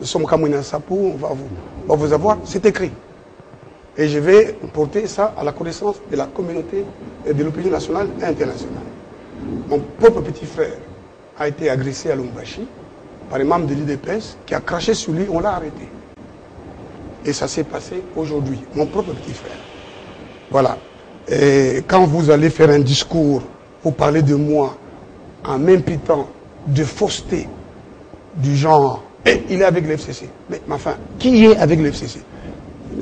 nous sommes Kamouina Sapou, on va vous avoir, c'est écrit. Et je vais porter ça à la connaissance de la communauté et de l'opinion nationale et internationale. Mon propre petit frère a été agressé à Lumbashi par un membre de l'UDPS qui a craché sur lui, on l'a arrêté. Et ça s'est passé aujourd'hui, mon propre petit frère. Voilà. Et quand vous allez faire un discours pour parler de moi en m'imputant de fausseté du genre, et il est avec l'FCC. Mais enfin, qui est avec l'FCC?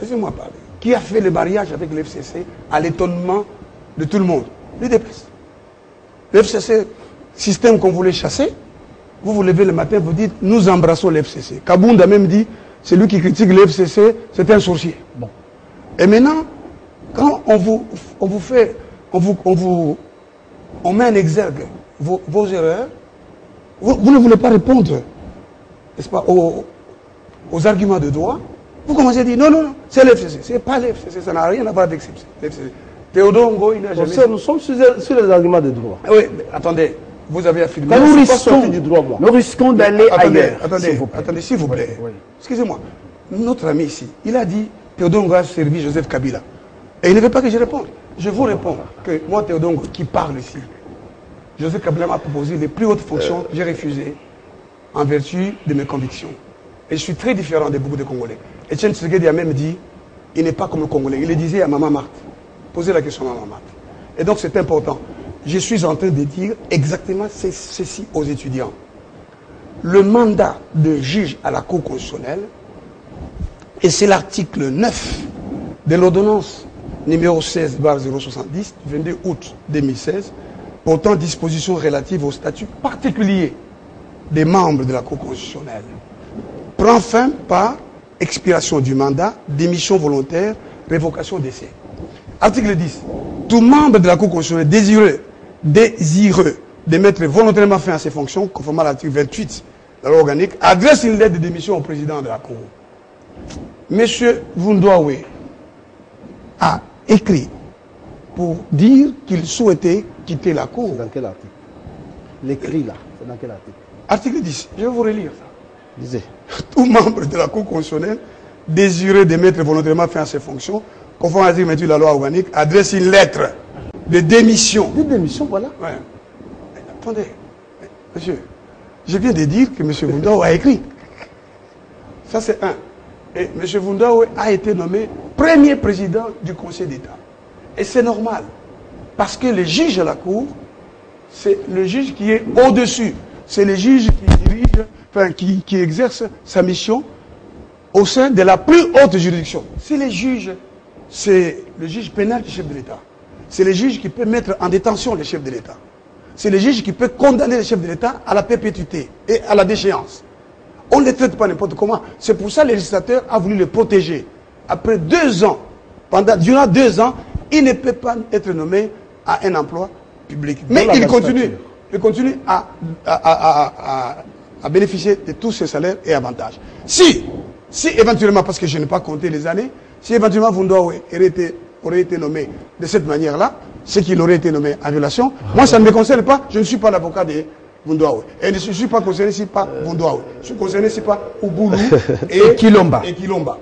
Laissez-moi parler. Qui a fait le mariage avec l'FCC à l'étonnement de tout le monde? L'UDPS. L'FCC, système qu'on voulait chasser, vous vous levez le matin, vous dites, nous embrassons l'FCC. Kabound a même dit, celui qui critique l'FCC, c'est un sorcier. Bon. Et maintenant, quand on met en exergue vos erreurs, vous ne voulez pas répondre, n'est-ce pas, aux arguments de droit. Vous commencez à dire, non, non, non, c'est l'FCC. C'est pas l'FCC, ça n'a rien à voir avec l'FCC. Théodore Ngo, il n'a jamais... Nous sommes sur les arguments de droit. Oui, mais attendez, vous avez affirmé... Nous risquons d'aller ailleurs. Attendez, s'il vous plaît. Oui. Excusez-moi. Notre ami ici, il a dit, Théodore Ngo a servi Joseph Kabila. Et il ne veut pas que je réponde. Je vous réponds que moi, Théodore Ngo, qui parle ici, Joseph Kabila m'a proposé les plus hautes fonctions, j'ai refusé, en vertu de mes convictions. Et je suis très différent de beaucoup de Congolais. Etienne Tshisekedi a même dit, il n'est pas comme le Congolais. Il le disait à Maman Marthe. Posez la question à Maman Marthe. Et donc c'est important. Je suis en train de dire exactement ceci aux étudiants. Le mandat de juge à la Cour constitutionnelle, et c'est l'article 9 de l'ordonnance numéro 16/070 du 22 août 2016, portant dispositions relatives au statut particulier des membres de la Cour constitutionnelle, prend fin par expiration du mandat, démission volontaire, révocation d'essai. Article 10. Tout membre de la Cour constitutionnelle désireux de mettre volontairement fin à ses fonctions, conformément à l'article 28 de la loi organique, adresse une lettre de démission au président de la Cour. Monsieur Vundoawe a écrit pour dire qu'il souhaitait quitter la Cour. Dans quel article? L'écrit là, c'est dans quel article? Article 10. Je vais vous relire ça. Lisez. Tout membre de la Cour constitutionnelle désireux de mettre volontairement fin à ses fonctions, conformément à l'article 28 de la loi organique, adresse une lettre de démission. De démission, voilà. Ouais. Mais attendez, monsieur, je viens de dire que M. Vundoawe a écrit. Ça, c'est un. Et M. Vundoawe a été nommé premier président du Conseil d'État. Et c'est normal. Parce que le juge à la Cour, c'est le juge qui est au-dessus. C'est le juge qui dirige, enfin, qui exerce sa mission au sein de la plus haute juridiction. C'est le juge pénal du chef de l'État. C'est le juge qui peut mettre en détention le chef de l'État. C'est le juge qui peut condamner le chef de l'État à la perpétuité et à la déchéance. On ne les traite pas n'importe comment. C'est pour ça que le législateur a voulu le protéger. Après 2 ans, durant 2 ans, il ne peut pas être nommé à un emploi public. Mais il continue à bénéficier de tous ses salaires et avantages. Si éventuellement, parce que je n'ai pas compté les années, si éventuellement Vundoawe aurait été nommé de cette manière-là, c'est qu'il aurait été nommé en violation. Moi, ça ne me concerne pas. Je ne suis pas l'avocat de Vundoawe. Et je ne suis pas concerné ici par Vundoawe. Je suis concerné ici par Ouboulou et Kilomba.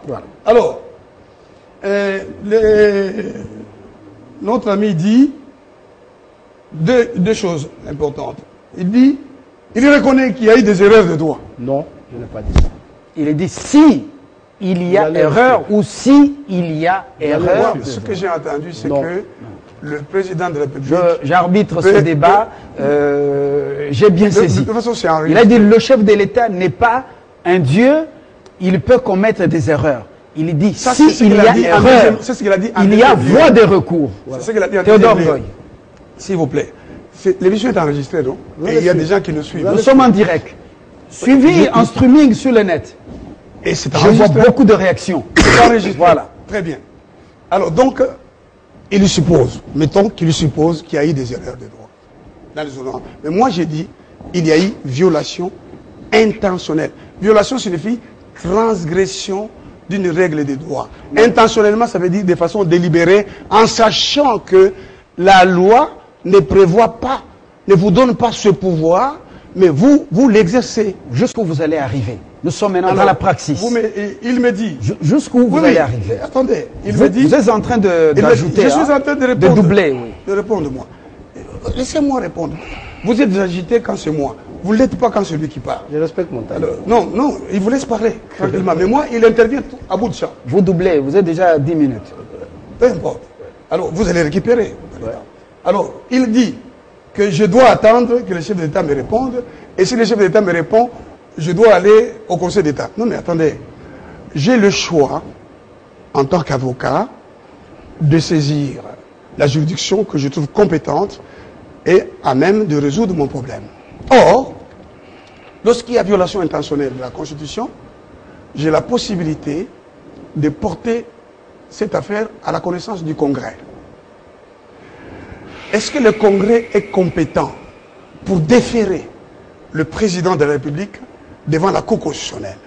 Voilà. Alors, notre ami dit deux choses importantes. Il reconnaît qu'il y a eu des erreurs de droit. Non, je n'ai pas dit ça. Il est dit si il y a erreur ou si il y a erreur. Ce que j'ai entendu, c'est que le président de la République... J'arbitre ce débat, j'ai bien saisi. De toute façon, c'est il a dit le chef de l'État n'est pas un Dieu, il peut commettre des erreurs. Il dit ça, si il y a erreur, il y a voie de recours. C'est ce qu'il a dit en Théodore Ngoy. S'il vous plaît. L'émission est enregistrée, non? Et il y a des gens qui nous suivent. Nous sommes en direct. Suivi en streaming sur le net. Et c'est je vois beaucoup de réactions. C'est enregistré. Voilà. Très bien. Alors donc, il lui suppose, mettons qu'il lui suppose qu'il y a eu des erreurs de droit dans les ordonnances. Mais moi j'ai dit, il y a eu violation intentionnelle. Violation signifie transgression d'une règle de droit. Intentionnellement, ça veut dire de façon délibérée, en sachant que la loi ne prévoit pas, ne vous donne pas ce pouvoir, mais vous l'exercez. Jusqu'où vous allez arriver. Nous sommes maintenant dans la praxis. Il me dit... Jusqu'où vous allez arriver? Attendez, il me dit... Vous êtes en train d'ajouter, je suis en train de répondre. De doubler. Oui. De répondre, moi. Laissez-moi répondre. Vous êtes agité quand c'est moi. Vous ne l'êtes pas quand c'est lui qui parle. Je respecte mon temps. Non, non, il vous laisse parler tranquillement. Mais moi, il intervient à bout de champ. Vous doublez, vous êtes déjà à 10 minutes. Peu importe. Alors, vous allez récupérer. Ouais. Alors, il dit que je dois attendre que le chef d'État me réponde. Et si le chef d'État me répond, je dois aller au Conseil d'État. Non, mais attendez. J'ai le choix, en tant qu'avocat, de saisir la juridiction que je trouve compétente et à même de résoudre mon problème. Or, lorsqu'il y a violation intentionnelle de la Constitution, j'ai la possibilité de porter cette affaire à la connaissance du Congrès. Est-ce que le Congrès est compétent pour déférer le président de la République devant la Cour constitutionnelle?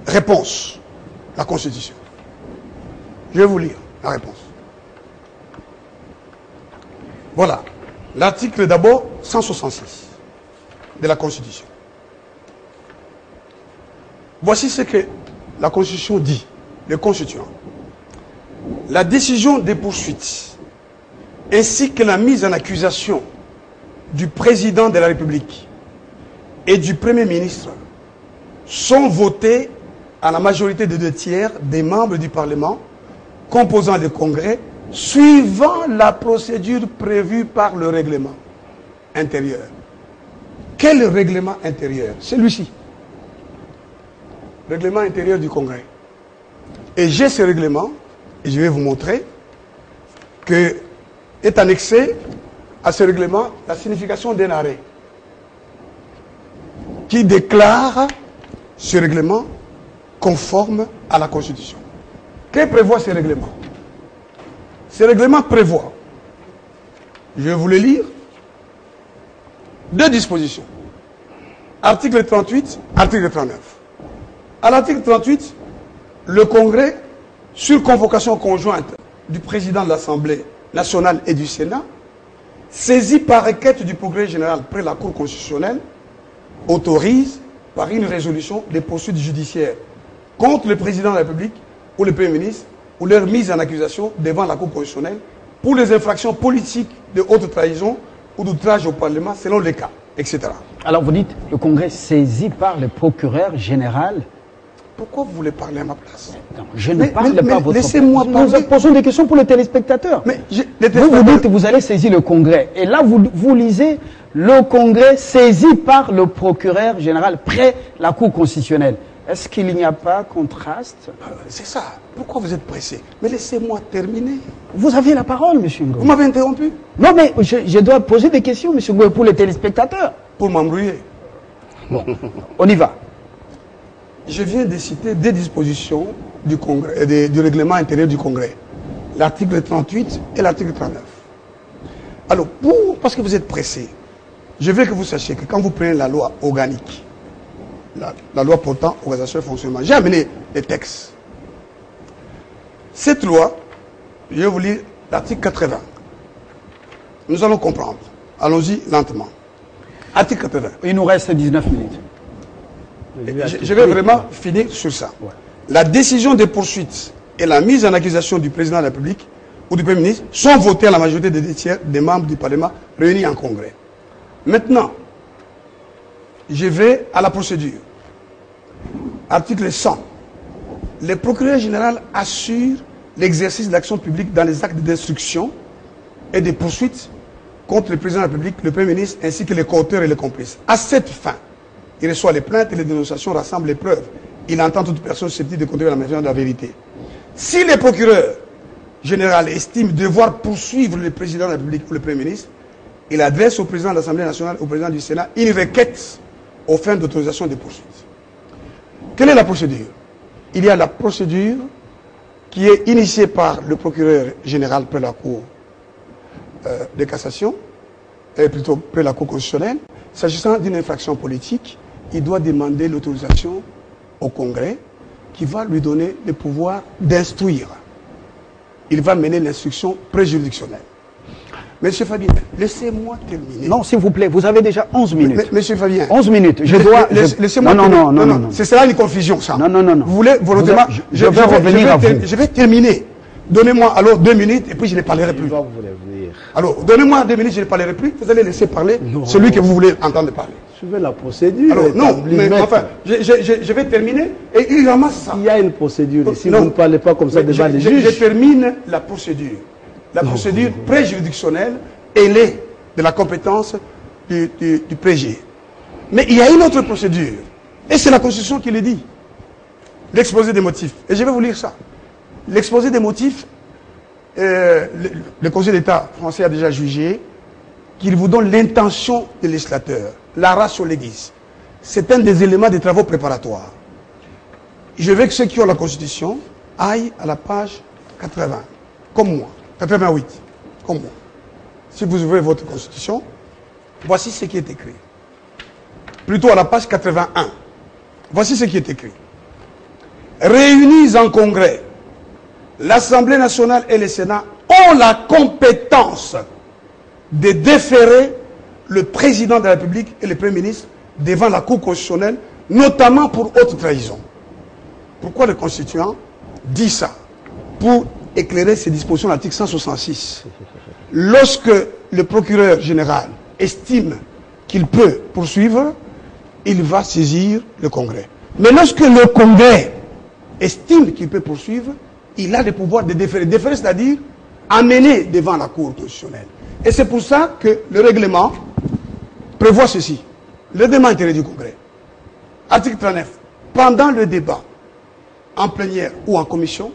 Réponse, la Constitution. Je vais vous lire la réponse. Voilà, l'article d'abord 166 de la Constitution. Voici ce que la Constitution dit, le constituant. La décision des poursuites ainsi que la mise en accusation du président de la République et du Premier ministre sont votées à la majorité des 2/3 des membres du Parlement composant le Congrès suivant la procédure prévue par le règlement intérieur. Quel règlement intérieur? Celui-ci. Règlement intérieur du Congrès. Et j'ai ce règlement, et je vais vous montrer que est annexé à ce règlement la signification d'un arrêt qui déclare ce règlement conforme à la Constitution. Que prévoit ce règlement? Ce règlement prévoit, je vais vous le lire, deux dispositions. Article 38, article 39. À l'article 38, le Congrès, sur convocation conjointe du président de l'Assemblée nationale et du Sénat, saisi par requête du procureur général près la Cour constitutionnelle, autorise par une résolution des poursuites judiciaires contre le président de la République ou le Premier ministre ou leur mise en accusation devant la Cour constitutionnelle pour les infractions politiques de haute trahison ou d'outrage au Parlement selon les cas, etc. Alors vous dites le Congrès saisi par le procureur général. Pourquoi vous voulez parler à ma place? Non, je ne parle pas à votre place. Laissez-moi parler. Nous posons des questions pour les téléspectateurs. Mais vous dites que vous allez saisir le Congrès. Et là, vous lisez le Congrès saisi par le procureur général près la Cour constitutionnelle. Est-ce qu'il n'y a pas contraste? C'est ça. Pourquoi vous êtes pressé? Mais laissez-moi terminer. Vous avez la parole, M. Ngoy. Vous m'avez interrompu? Non, mais je dois poser des questions, M. Ngoy, pour les téléspectateurs. Pour m'embrouiller. Bon, on y va. Je viens de citer deux dispositions du Congrès, du règlement intérieur du Congrès. L'article 38 et l'article 39. Alors, parce que vous êtes pressé, je veux que vous sachiez que quand vous prenez la loi organique, la loi portant organisation et fonctionnement, j'ai amené les textes. Cette loi, je vais vous lire l'article 80. Nous allons comprendre. Allons-y lentement. Article 80. Il nous reste 19 minutes. Je vais vraiment finir sur ça. Ouais. La décision des poursuites et la mise en accusation du président de la République ou du Premier ministre sont votées à la majorité des 2/3 des membres du Parlement réunis en Congrès. Maintenant, je vais à la procédure. Article 100. Le procureur général assure l'exercice de l'action publique dans les actes d'instruction et de poursuites contre le président de la République, le Premier ministre, ainsi que les coauteurs et les complices. À cette fin, il reçoit les plaintes et les dénonciations, rassemble les preuves. Il entend toute personne susceptible de conduire la maison de la vérité. Si le procureur général estime devoir poursuivre le président de la République ou le Premier ministre, il adresse au président de l'Assemblée nationale, au président du Sénat, une requête aux fins d'autorisation des poursuites. Quelle est la procédure? Il y a la procédure qui est initiée par le procureur général près la Cour de cassation, plutôt près la Cour constitutionnelle. S'agissant d'une infraction politique, il doit demander l'autorisation au Congrès qui va lui donner le pouvoir d'instruire. Il va mener l'instruction préjuridictionnelle. Monsieur Fabien, laissez-moi terminer. Non, s'il vous plaît, vous avez déjà 11 minutes. Monsieur Fabien. 11 minutes. Je dois... Laissez-moi terminer. Non. C'est cela une confusion, ça. Non. Vous voulez volontairement... Je vais revenir à vous. Je vais terminer. Donnez-moi alors 2 minutes et puis je ne parlerai plus. Alors, donnez-moi 2 minutes, je ne parlerai plus. Vous allez laisser parler celui que vous voulez entendre parler. Suivez la procédure. Alors, non, mais enfin, je vais terminer et il ramasse ça. Il y a une procédure ici. Vous ne parlez pas comme ça devant les juges. Je termine la procédure. La procédure préjuridictionnelle, elle est de la compétence du PG. Mais il y a une autre procédure. Et c'est la Constitution qui le dit. L'exposé des motifs. Et je vais vous lire ça. L'exposé des motifs, le Conseil d'État français a déjà jugé qu'il vous donne l'intention des législateurs, la ratio legis. C'est un des éléments des travaux préparatoires. Je veux que ceux qui ont la Constitution aillent à la page 80, comme moi, 88, comme moi. Si vous ouvrez votre Constitution, voici ce qui est écrit. Plutôt à la page 81. Voici ce qui est écrit. Réunis en congrès, l'Assemblée nationale et le Sénat ont la compétence de déférer le président de la République et le Premier ministre devant la Cour constitutionnelle, notamment pour haute trahison. Pourquoi le constituant dit ça? Pour éclairer ces dispositions de l'article 166. Lorsque le procureur général estime qu'il peut poursuivre, il va saisir le Congrès. Mais lorsque le Congrès estime qu'il peut poursuivre, il a le pouvoir de déférer. Déférer, c'est-à-dire amener devant la Cour constitutionnelle. Et c'est pour ça que le règlement prévoit ceci. Le règlement intérieur du Congrès. Article 39. Pendant le débat, en plénière ou en commission,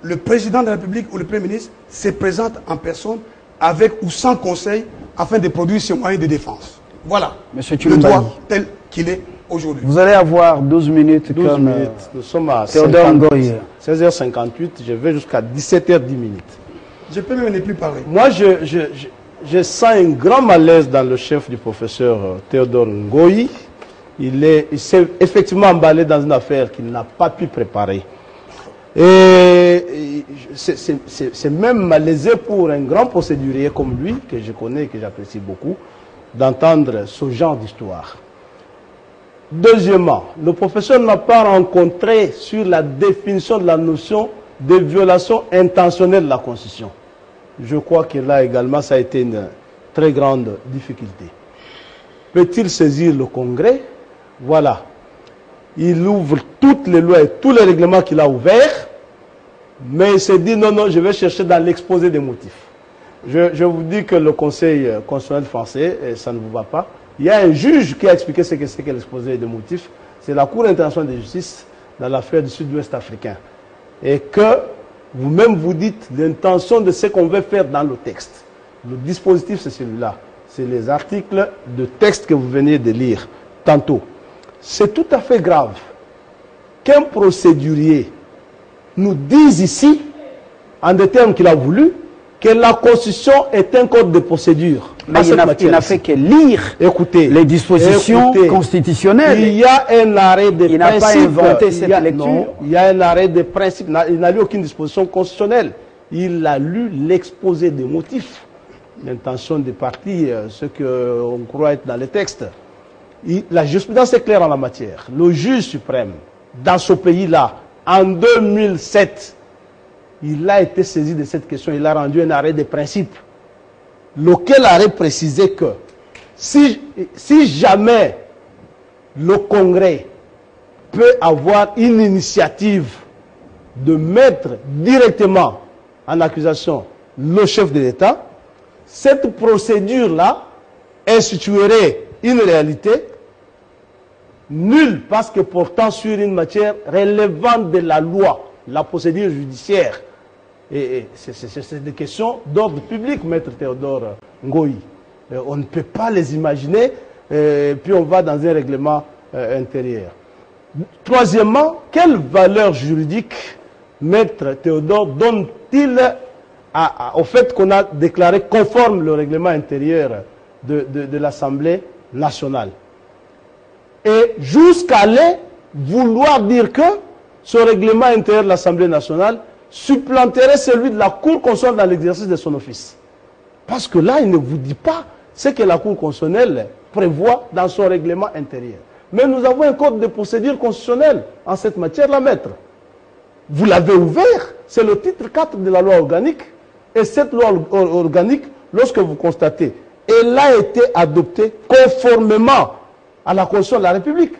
le président de la République ou le Premier ministre se présente en personne avec ou sans conseil afin de produire ses moyens de défense. Voilà. Monsieur le droit tel qu'il est aujourd'hui. Vous allez avoir 12 minutes 12 comme minutes. Nous sommes à Théodore Ngoï. 16h58, je vais jusqu'à 17h10 minutes. Je peux même ne plus parler. Moi, je sens un grand malaise dans le chef du professeur Théodore Ngoï. Il s'est effectivement emballé dans une affaire qu'il n'a pas pu préparer. Et c'est même malaisé pour un grand procédurier comme lui, que je connais et que j'apprécie beaucoup, d'entendre ce genre d'histoire. Deuxièmement, le professeur n'a pas rencontré sur la définition de la notion de violation intentionnelle de la Constitution. Je crois que là également, ça a été une très grande difficulté. Peut-il saisir le Congrès? Voilà. Il ouvre toutes les lois et tous les règlements qu'il a ouverts, mais il s'est dit non, je vais chercher dans l'exposé des motifs. Je vous dis que le Conseil constitutionnel français, ça ne vous va pas. Il y a un juge qui a expliqué ce que c'est que l'exposé des motifs. C'est la Cour internationale de justice dans l'affaire du sud-ouest africain. Et que vous-même vous dites l'intention de ce qu'on veut faire dans le texte. Le dispositif, c'est celui-là. C'est les articles de texte que vous venez de lire tantôt. C'est tout à fait grave qu'un procédurier nous dise ici, en des termes qu'il a voulu, que la Constitution est un code de procédure. Mais il n'a fait que lire les dispositions constitutionnelles. Il y a un arrêt de principe. Il n'a pas inventé cette lecture. Non, il y a un arrêt de principe. Il n'a lu aucune disposition constitutionnelle. Il a lu l'exposé des motifs. L'intention des partis, ce qu'on croit être dans les textes. La jurisprudence est claire en la matière. Le juge suprême, dans ce pays-là, en 2007, il a été saisi de cette question. Il a rendu un arrêt de principe, lequel arrêt précisait que si jamais le Congrès peut avoir une initiative de mettre directement en accusation le chef de l'État, cette procédure-là instituerait une réalité nulle parce que portant sur une matière relevant de la loi, la procédure judiciaire. Et c'est des questions d'ordre public, maître Théodore Ngoï. On ne peut pas les imaginer, puis on va dans un règlement intérieur. Troisièmement, quelle valeur juridique maître Théodore donne-t-il au fait qu'on a déclaré conforme le règlement intérieur de l'Assemblée nationale? Et jusqu'à aller vouloir dire que ce règlement intérieur de l'Assemblée nationale supplanterait celui de la Cour constitutionnelle dans l'exercice de son office. Parce que là, il ne vous dit pas ce que la Cour constitutionnelle prévoit dans son règlement intérieur. Mais nous avons un code de procédure constitutionnelle en cette matière, la maître. Vous l'avez ouvert, c'est le titre 4 de la loi organique. Et cette loi organique, lorsque vous constatez, elle a été adoptée conformément à la Constitution de la République.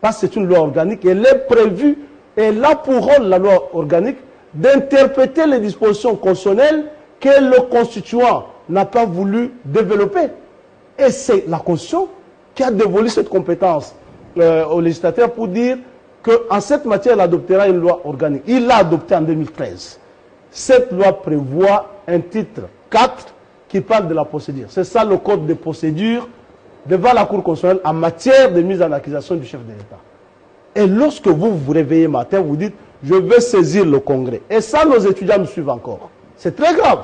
Parce que c'est une loi organique, elle est prévue, elle a pour rôle, la loi organique, d'interpréter les dispositions constitutionnelles que le constituant n'a pas voulu développer. Et c'est la Constitution qui a dévolu cette compétence au législateur pour dire qu'en cette matière, il adoptera une loi organique. Il l'a adoptée en 2013. Cette loi prévoit un titre 4 qui parle de la procédure. C'est ça le code de procédure devant la Cour constitutionnelle en matière de mise en accusation du chef de l'État. Et lorsque vous vous réveillez matin, vous dites, je vais saisir le Congrès. Et ça, nos étudiants me suivent encore. C'est très grave.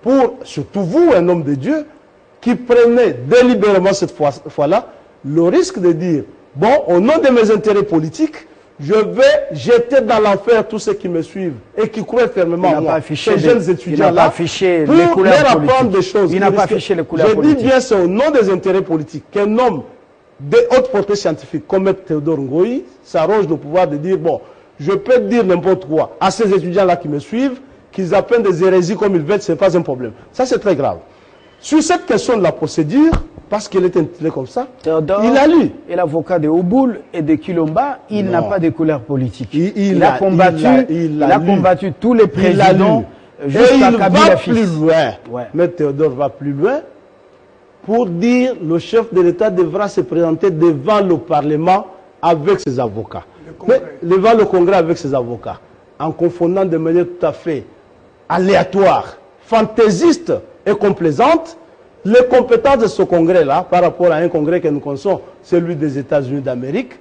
Pour, surtout vous, un homme de Dieu, qui prenez délibérément cette fois-là, le risque de dire, bon, au nom de mes intérêts politiques, je vais jeter dans l'enfer tous ceux qui me suivent et qui croient fermement en moi. Ces jeunes étudiants-là, pour leur apprendre des choses. Il n'a pas affiché les couleurs politiques. Je dis bien, c'est au nom des intérêts politiques qu'un homme de haute portée scientifique comme Théodore Ngoï s'arroge le pouvoir de dire, bon, je peux dire n'importe quoi à ces étudiants-là qui me suivent, qu'ils apprennent des hérésies comme ils veulent, ce n'est pas un problème. Ça, c'est très grave. Sur cette question de la procédure, parce qu'il est intitulé comme ça, Théodore, il a lu. Et l'avocat de Ouboul et de Kilomba, il n'a pas de couleur politique. Il a combattu tous les présidents jusqu'à Kabila fils. Plus loin. Ouais. Mais Théodore va plus loin pour dire le chef de l'État devra se présenter devant le Parlement avec ses avocats. Devant le Congrès avec ses avocats. En confondant de manière tout à fait aléatoire, fantaisiste et complaisante les compétences de ce congrès-là par rapport à un congrès que nous connaissons, celui des États-Unis d'Amérique.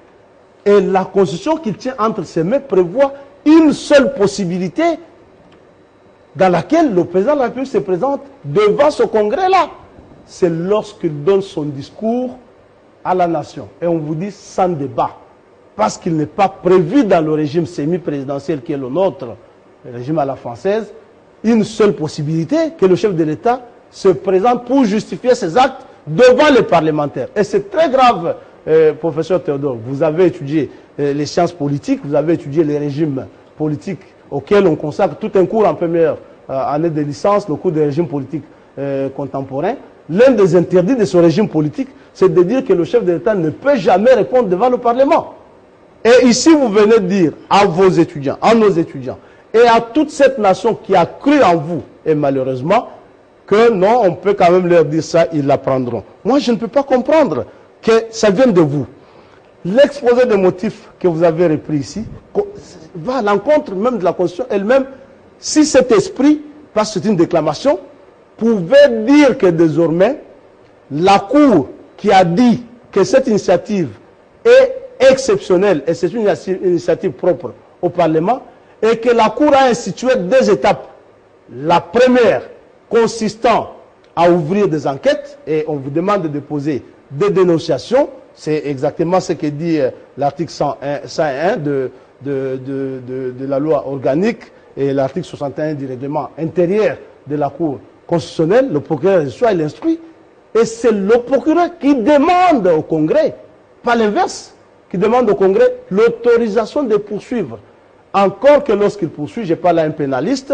Et la constitution qu'il tient entre ses mains prévoit une seule possibilité dans laquelle le président de la République se présente devant ce congrès-là. C'est lorsqu'il donne son discours à la nation. Et on vous dit sans débat. Parce qu'il n'est pas prévu dans le régime semi-présidentiel qui est le nôtre, le régime à la française, une seule possibilité que le chef de l'État se présente pour justifier ses actes devant les parlementaires. Et c'est très grave, professeur Théodore. Vous avez étudié les sciences politiques, vous avez étudié les régimes politiques auxquels on consacre tout un cours en première année de licence, le cours des régimes politiques contemporains. L'un des interdits de ce régime politique, c'est de dire que le chef de l'État ne peut jamais répondre devant le Parlement. Et ici, vous venez de dire à vos étudiants, à nos étudiants, et à toute cette nation qui a cru en vous, et malheureusement, que non, on peut quand même leur dire ça, ils l'apprendront. Moi, je ne peux pas comprendre que ça vienne de vous. L'exposé des motifs que vous avez repris ici va à l'encontre même de la Constitution elle-même, si cet esprit, parce que c'est une déclamation, pouvait dire que désormais, la Cour qui a dit que cette initiative est exceptionnelle, et c'est une initiative propre au Parlement, et que la Cour a institué 2 étapes. La première, consistant à ouvrir des enquêtes, et on vous demande de déposer des dénonciations, c'est exactement ce que dit l'article 101 de la loi organique et l'article 61 du règlement intérieur de la Cour constitutionnelle. Le procureur soit il instruit, et c'est le procureur qui demande au Congrès, pas l'inverse, qui demande au Congrès l'autorisation de poursuivre. Encore que lorsqu'il poursuit, je parle à un pénaliste,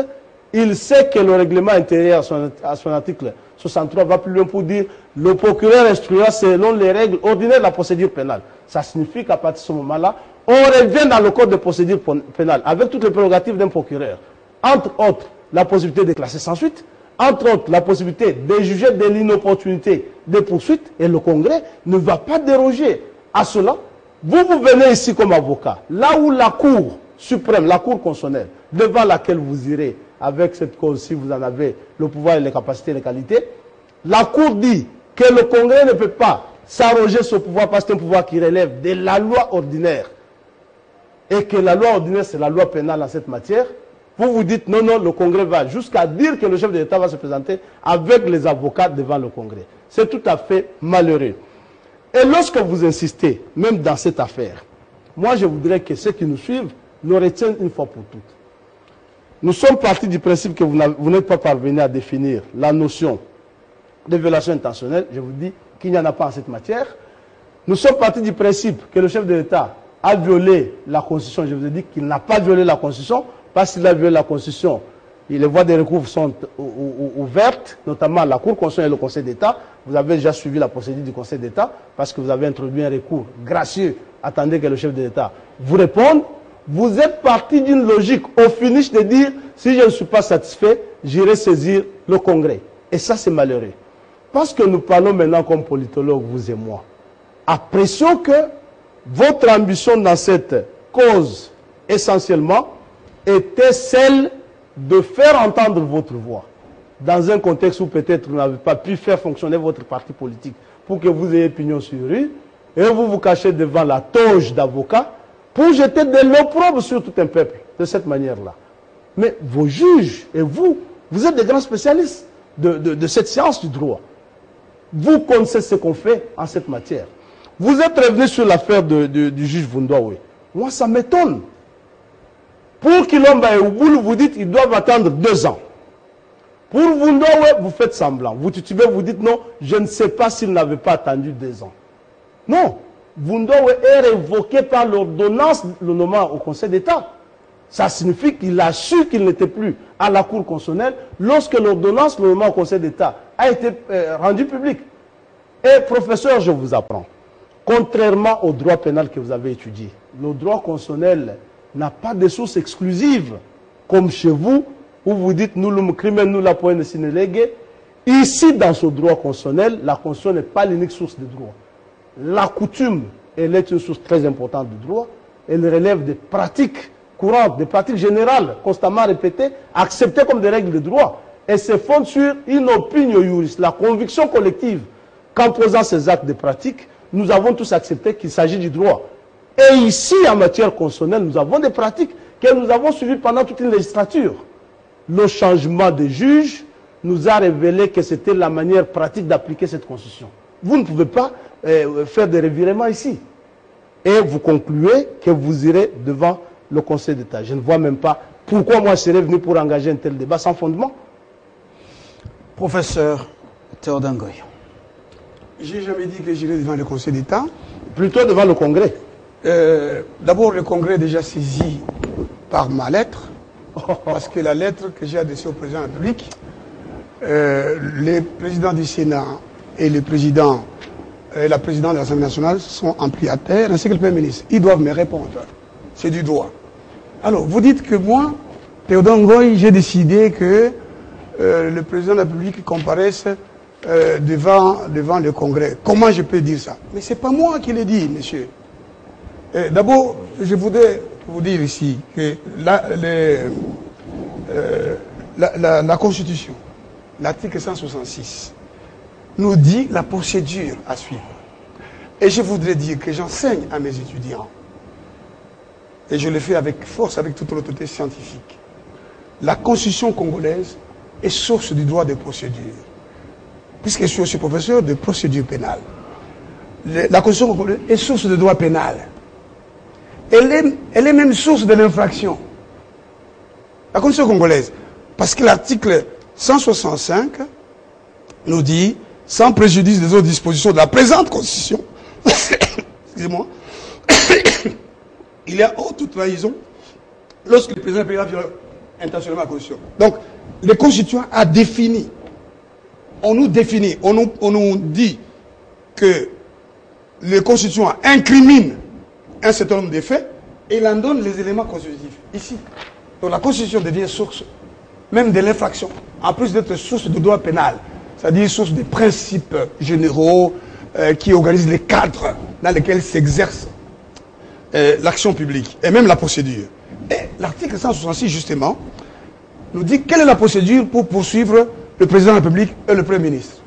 il sait que le règlement intérieur à son article 63 va plus loin pour dire le procureur instruira selon les règles ordinaires de la procédure pénale. Ça signifie qu'à partir de ce moment-là, on revient dans le code de procédure pénale avec toutes les prérogatives d'un procureur. Entre autres, la possibilité de classer sans suite, entre autres, la possibilité de juger de l'inopportunité des poursuites, et le Congrès ne va pas déroger à cela. Vous venez ici comme avocat, là où la Cour suprême, la Cour constitutionnelle, devant laquelle vous irez avec cette cause, si vous en avez le pouvoir et les capacités et les qualités, la Cour dit que le Congrès ne peut pas s'arroger ce pouvoir parce que c'est un pouvoir qui relève de la loi ordinaire, et que la loi ordinaire, c'est la loi pénale en cette matière. Vous vous dites, non, non, le Congrès va jusqu'à dire que le chef de l'État va se présenter avec les avocats devant le Congrès. C'est tout à fait malheureux. Et lorsque vous insistez, même dans cette affaire, moi je voudrais que ceux qui nous suivent nous retiennent une fois pour toutes. Nous sommes partis du principe que vous n'êtes pas parvenu à définir la notion de violation intentionnelle, je vous dis qu'il n'y en a pas en cette matière. Nous sommes partis du principe que le chef de l'État a violé la Constitution. Je vous ai dit qu'il n'a pas violé la Constitution, parce qu'il a violé la Constitution. Les voies des recours sont ouvertes, notamment la Cour constitutionnelle et le Conseil d'État. Vous avez déjà suivi la procédure du Conseil d'État, parce que vous avez introduit un recours gracieux. Attendez que le chef de l'État vous réponde. Vous êtes parti d'une logique au finish de dire, si je ne suis pas satisfait, j'irai saisir le Congrès. Et ça, c'est malheureux. Parce que nous parlons maintenant comme politologues, vous et moi. Apprécions que votre ambition dans cette cause, essentiellement, était celle de faire entendre votre voix. Dans un contexte où peut-être vous n'avez pas pu faire fonctionner votre parti politique pour que vous ayez pignon sur rue, et vous vous cachez devant la toge d'avocats pour jeter de l'opprobre sur tout un peuple, de cette manière-là. Mais vos juges et vous êtes des grands spécialistes de cette science du droit. Vous connaissez ce qu'on fait en cette matière. Vous êtes revenu sur l'affaire du juge Vundoawe. Moi, ça m'étonne. Pour Kilomba et Ouboul, vous dites qu'ils doivent attendre 2 ans. Pour Vundoawe, vous faites semblant. Vous titubez, vous dites non, je ne sais pas s'il n'avait pas attendu 2 ans. Non. Vundoawe est révoqué par l'ordonnance le nommant au Conseil d'État. Ça signifie qu'il a su qu'il n'était plus à la Cour constitutionnelle lorsque l'ordonnance le nommant au Conseil d'État a été rendue publique. Et professeur, je vous apprends, contrairement au droit pénal que vous avez étudié, le droit constitutionnel n'a pas de source exclusive, comme chez vous, où vous dites nous le crime, nous la pointe de sinélégué. Ici, dans ce droit constitutionnel, la Constitution n'est pas l'unique source de droit. La coutume, elle est une source très importante du droit. Elle relève des pratiques courantes, des pratiques générales, constamment répétées, acceptées comme des règles de droit. Et se fondent sur une opinion juriste, la conviction collective qu'en posant ces actes de pratique, nous avons tous accepté qu'il s'agit du droit. Et ici, en matière constitutionnelle, nous avons des pratiques que nous avons suivies pendant toute une législature. Le changement de juge nous a révélé que c'était la manière pratique d'appliquer cette Constitution. Vous ne pouvez pas faire des revirements ici. Et vous concluez que vous irez devant le Conseil d'État. Je ne vois même pas pourquoi moi je serais venu pour engager un tel débat sans fondement. Professeur Théodore Ngoy. Je n'ai jamais dit que j'irai devant le Conseil d'État. Plutôt devant le Congrès. D'abord, le Congrès est déjà saisi par ma lettre, parce que la lettre que j'ai adressée au président de la République, les présidents du Sénat et le président, la présidente de l'Assemblée nationale sont ampliataires, ainsi que le Premier ministre. Ils doivent me répondre. C'est du droit. Alors, vous dites que moi, Théodore Ngoy, j'ai décidé que le président de la République comparaisse devant le Congrès. Comment je peux dire ça? Mais ce n'est pas moi qui l'ai dit, monsieur. D'abord, je voudrais vous dire ici que la Constitution, l'article 166, nous dit la procédure à suivre. Et je voudrais dire que j'enseigne à mes étudiants, et je le fais avec force, avec toute l'autorité scientifique. La Constitution congolaise est source du droit de procédure, puisque je suis aussi professeur de procédure pénale. La Constitution congolaise est source de droit pénal. Elle est même source de l'infraction. La Constitution congolaise. Parce que l'article 165 nous dit, sans préjudice des autres dispositions de la présente Constitution, excusez-moi, il y a haute trahison lorsque le président viole intentionnellement la Constitution. Donc, le Constituant a défini, on nous définit, on nous dit que le Constituant incrimine un certain nombre de faits et il en donne les éléments constitutifs. Ici. Donc la Constitution devient source même de l'infraction, en plus d'être source de droit pénal, c'est-à-dire source des principes généraux qui organisent les cadres dans lesquels s'exerce l'action publique et même la procédure. Et l'article 166, justement, nous dit quelle est la procédure pour poursuivre le président de la République et le Premier ministre.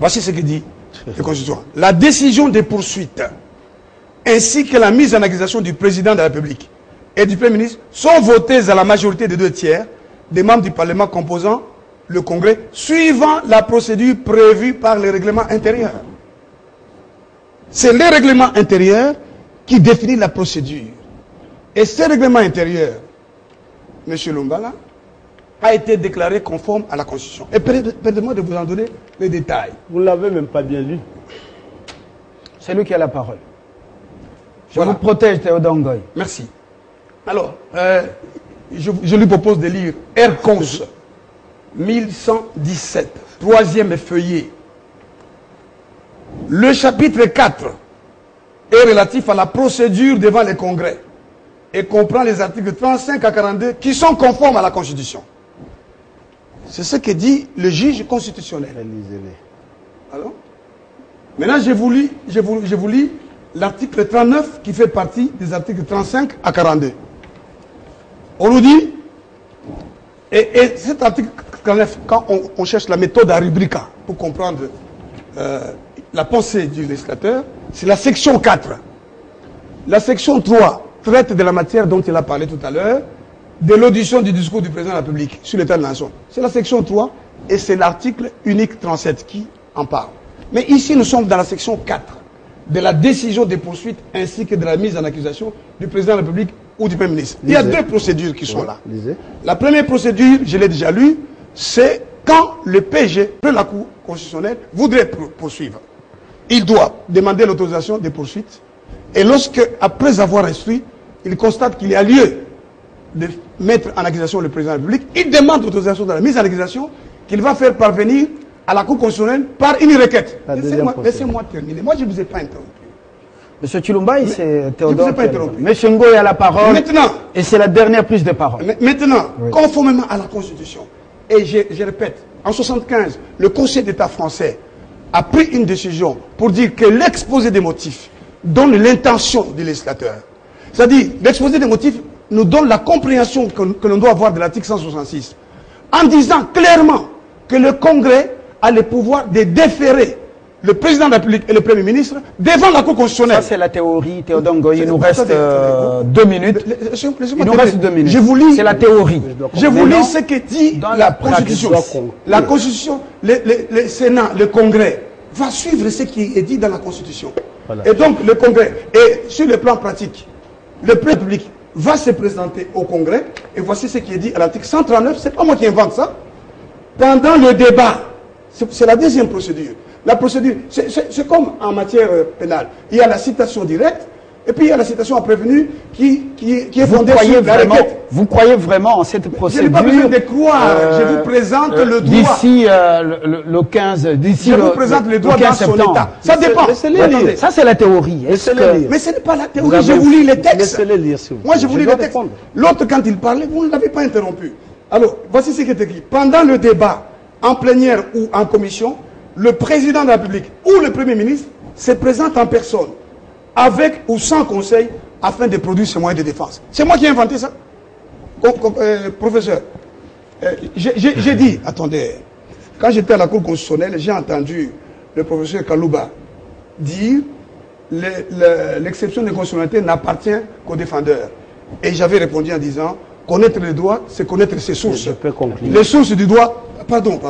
Voici ce que dit le Constituant. La décision de poursuite ainsi que la mise en accusation du président de la République et du Premier ministre sont votées à la majorité des 2/3 des membres du Parlement composant le Congrès, suivant la procédure prévue par les règlements intérieurs. C'est les règlements intérieurs qui définissent la procédure. Et ces règlements intérieurs, M. Lumbala, a été déclaré conforme à la Constitution. Et permettez-moi de vous en donner les détails. Vous ne l'avez même pas bien lu. C'est lui qui a la parole. Je Voilà. vous protège, Théodore Ngoy. Merci. Alors, je lui propose de lire R-Cons 1117, troisième feuillet. Le chapitre 4 est relatif à la procédure devant les congrès et comprend les articles 35 à 42 qui sont conformes à la Constitution. C'est ce que dit le juge constitutionnel. Lisez-les. Alors, maintenant, je vous lis l'article 39 qui fait partie des articles 35 à 42. On nous dit, et cet article 39, quand on cherche la méthode à rubrica pour comprendre la pensée du législateur, c'est la section 4. La section 3 traite de la matière dont il a parlé tout à l'heure, de l'audition du discours du président de la République sur l'état de la nation. C'est la section 3 et c'est l'article unique 37 qui en parle. Mais ici, nous sommes dans la section 4 de la décision des poursuites ainsi que de la mise en accusation du président de la République ou du Premier ministre. Il y a deux procédures qui sont là. La première procédure, je l'ai déjà lue, c'est quand le PG, la Cour constitutionnelle, voudrait poursuivre. Il doit demander l'autorisation des poursuites et lorsque, après avoir instruit, il constate qu'il y a lieu de mettre en accusation le président de la République, il demande l'autorisation de la mise en accusation qu'il va faire parvenir à la Cour constitutionnelle par une requête. Laissez-moi terminer. Moi, je ne vous ai pas interrompu. Monsieur Chilumba, c'est Théodore. Je ne vous ai pas interrompu. Monsieur Ngoy a la parole. Maintenant, et c'est la dernière prise de parole. Maintenant, oui, conformément à la Constitution, et je répète, en 1975, le Conseil d'État français a pris une décision pour dire que l'exposé des motifs donne l'intention du législateur. C'est-à-dire, l'exposé des motifs nous donne la compréhension que l'on doit avoir de l'article 166, en disant clairement que le Congrès a le pouvoir de déférer le président de la République et le Premier ministre devant la Cour constitutionnelle. Ça, c'est la théorie, Théodore Ngoy. Il nous reste 2 minutes. Il nous reste 2 minutes. Je vous lis. C'est la théorie. Je vous lis ce que dit dans la Constitution. La Constitution, le Sénat, le Congrès, va suivre ce qui est dit dans la Constitution. Voilà. Et donc, le Congrès, et sur le plan pratique, le président de la République va se présenter au Congrès, et voici ce qui est dit à l'article 139, c'est pas moi qui invente ça. Pendant le débat, c'est la deuxième procédure. La procédure, c'est comme en matière pénale. Il y a la citation directe, et puis il y a la citation à prévenu qui est fondée sur la requête. Vous croyez vraiment en cette procédure? Je n'ai pas besoin de croire, je vous présente le droit. D'ici le 15, d'ici je vous présente le droit dans son état. Ça dépend. Attendez, ça c'est la théorie. Mais ce n'est pas la théorie, je vous lis les textes. Laissez-les lire, s'il vous plaît. Moi je vous lis les textes. L'autre, quand il parlait, vous ne l'avez pas interrompu. Alors, voici ce qui est écrit. Pendant le débat, en plénière ou en commission, le président de la République ou le Premier ministre se présente en personne, avec ou sans conseil, afin de produire ses moyens de défense. C'est moi qui ai inventé ça. Professeur, j'ai dit, attendez, quand j'étais à la Cour constitutionnelle, j'ai entendu le professeur Kalouba dire l'exception de constitutionnalité n'appartient qu'aux défendeurs. Et j'avais répondu en disant, connaître le droit, c'est connaître ses sources. Je peux conclure. Les sources du droit, pardon.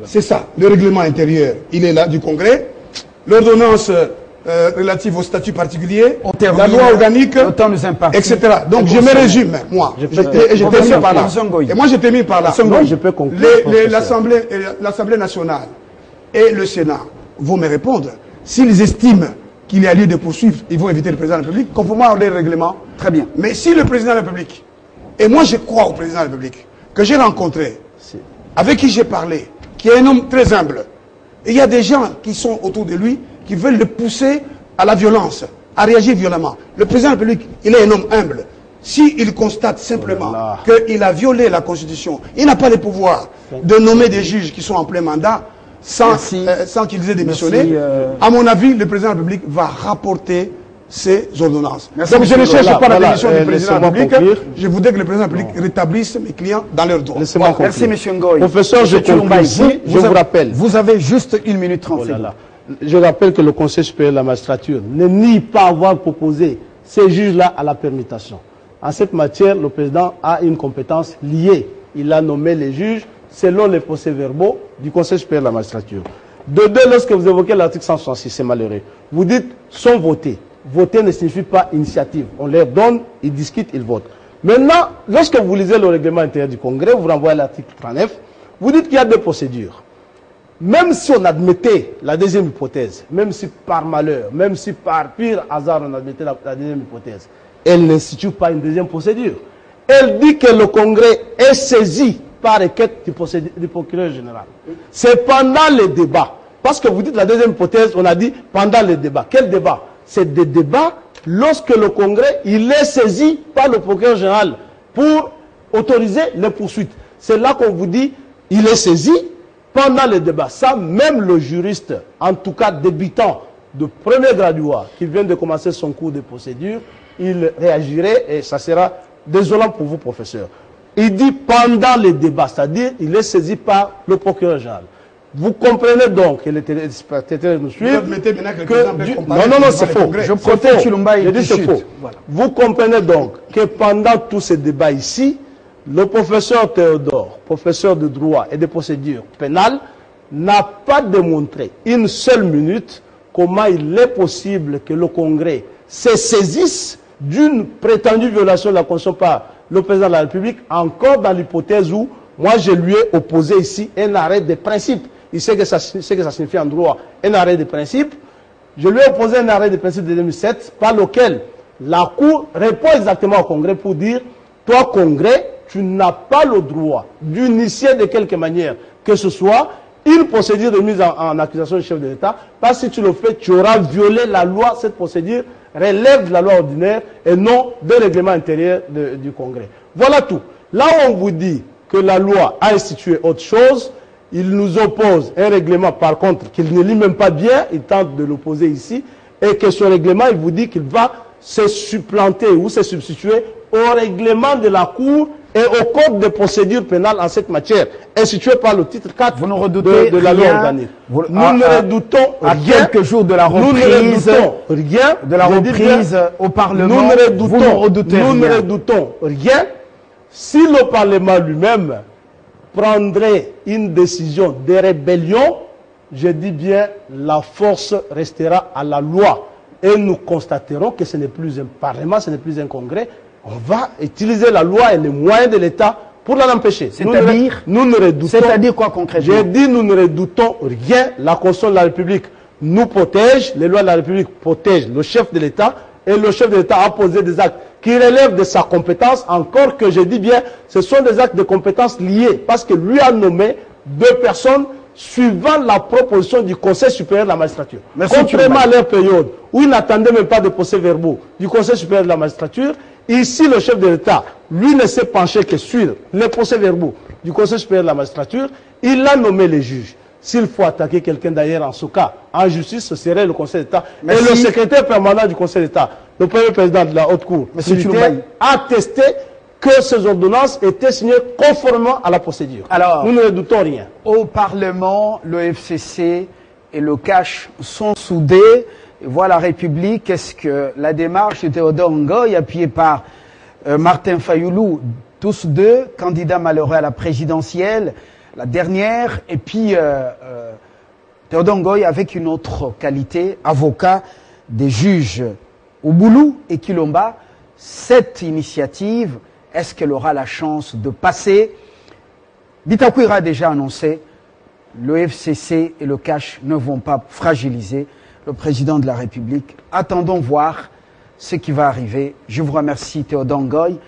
C'est ça, le règlement intérieur, il est là, du Congrès. L'ordonnance relative au statut particulier, la loi organique, etc. Donc je me résume, moi. Et moi je termine par là. Je peux conclure. L'Assemblée nationale et le Sénat vont me répondre. S'ils estiment qu'il y a lieu de poursuivre, ils vont inviter le président de la République, conformément au règlement. Très bien. Mais si le président de la République, et moi je crois au président de la République, que j'ai rencontré, avec qui j'ai parlé, qui est un homme très humble. Et il y a des gens qui sont autour de lui qui veulent le pousser à la violence, à réagir violemment. Le président de la République, il est un homme humble. S'il constate simplement qu'il a violé la Constitution, il n'a pas le pouvoir de nommer des juges qui sont en plein mandat sans qu'ils aient démissionné. À mon avis, le président de la République va rapporter ces ordonnances. Donc je ne cherche pas la démission du président de la République. Je voudrais que le président de la République rétablisse mes clients dans leurs droits. Merci, M. Ngoy. Professeur, je vous rappelle. Vous avez juste 1 minute 30 secondes. Je rappelle que le Conseil supérieur de la magistrature ne nie pas avoir proposé ces juges-là à la permutation. En cette matière, le président a une compétence liée. Il a nommé les juges selon les procès-verbaux du Conseil supérieur de la magistrature. De deux, lorsque vous évoquez l'article 166, c'est malheureux. Vous dites sont votés. Voter ne signifie pas initiative. On leur donne, ils discutent, ils votent. Maintenant, lorsque vous lisez le règlement intérieur du Congrès, vous renvoyez à l'article 39, vous dites qu'il y a deux procédures. Même si on admettait la deuxième hypothèse, même si par malheur, même si par pire hasard on admettait la deuxième hypothèse, elle n'institue pas une deuxième procédure. Elle dit que le Congrès est saisi par requête du procureur général. C'est pendant les débats. Parce que vous dites la deuxième hypothèse, on a dit pendant les débats. Quel débat? C'est des débats lorsque le Congrès il est saisi par le procureur général pour autoriser les poursuites. C'est là qu'on vous dit il est saisi pendant les débats. Ça, même le juriste, en tout cas débutant de premier graduat, qui vient de commencer son cours de procédure, il réagirait et ça sera désolant pour vous, professeur. Il dit pendant les débats, c'est-à-dire il est saisi par le procureur général. Vous comprenez donc, et les téléspectateurs nous suivent, non, c'est faux. Je préfère Chilomba je dis c'est faux. Voilà. Vous comprenez donc que pendant tous ces débats ici, le professeur Théodore, professeur de droit et de procédure pénale, n'a pas démontré une seule minute comment il est possible que le Congrès se saisisse d'une prétendue violation de la Constitution par le président de la République, encore dans l'hypothèse où moi je lui ai opposé ici un arrêt de principe. Il sait que ça signifie en droit un arrêt de principe. Je lui ai opposé un arrêt de principe de 2007 par lequel la Cour répond exactement au Congrès pour dire toi, Congrès, tu n'as pas le droit d'initier de quelque manière que ce soit une procédure de mise en accusation du chef de l'État, parce que si tu le fais, tu auras violé la loi. Cette procédure relève de la loi ordinaire et non des règlements intérieurs du Congrès. Voilà tout. Là où on vous dit que la loi a institué autre chose, il nous oppose un règlement, par contre, qu'il ne lit même pas bien, il tente de l'opposer ici, et que ce règlement, il vous dit qu'il va se supplanter ou se substituer au règlement de la Cour et au code de procédure pénale en cette matière, institué par le titre 4 de la loi organique. Nous ne redoutons à quelques jours de la reprise, au Parlement. Nous ne redoutons rien. Si le Parlement lui-même prendrait une décision de rébellion, je dis bien, la force restera à la loi. Et nous constaterons que ce n'est plus un Parlement, ce n'est plus un Congrès. On va utiliser la loi et les moyens de l'État pour l'empêcher. C'est-à-dire C'est-à-dire quoi concrètement? J'ai dit nous ne redoutons rien. La Constitution de la République nous protège, les lois de la République protègent le chef de l'État, et le chef de l'État a posé des actes qui relèvent de sa compétence, encore que je dis bien, ce sont des actes de compétence liés, parce que lui a nommé deux personnes suivant la proposition du Conseil supérieur de la magistrature. Contrairement à leur période, où il n'attendait même pas de procès-verbaux du Conseil supérieur de la magistrature, ici le chef de l'État, lui ne s'est penché que sur les procès-verbaux du Conseil supérieur de la magistrature, il a nommé les juges. S'il faut attaquer quelqu'un d'ailleurs en ce cas, en justice, ce serait le Conseil d'État. Et le secrétaire permanent du Conseil d'État, le premier président de la Haute Cour, a attesté que ces ordonnances étaient signées conformément à la procédure. Alors, nous ne doutons rien. Au Parlement, le FCC et le CACH sont soudés. Et voilà la République. Est-ce que la démarche de Théodore Ngoy, appuyée par Martin Fayoulou, tous deux candidats malheureux à la présidentielle, la dernière, et puis Théodore Ngoy avec une autre qualité, avocat des juges Ouboulou et Kilomba, cette initiative, est-ce qu'elle aura la chance de passer? Bitakwira a déjà annoncé, le FCC et le CACH ne vont pas fragiliser le président de la République. Attendons voir ce qui va arriver. Je vous remercie Théodore Ngoy.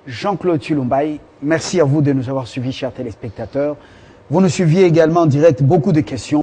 Jean-Claude Chilombaï, merci à vous de nous avoir suivis, chers téléspectateurs. Vous nous suiviez également en direct, beaucoup de questions.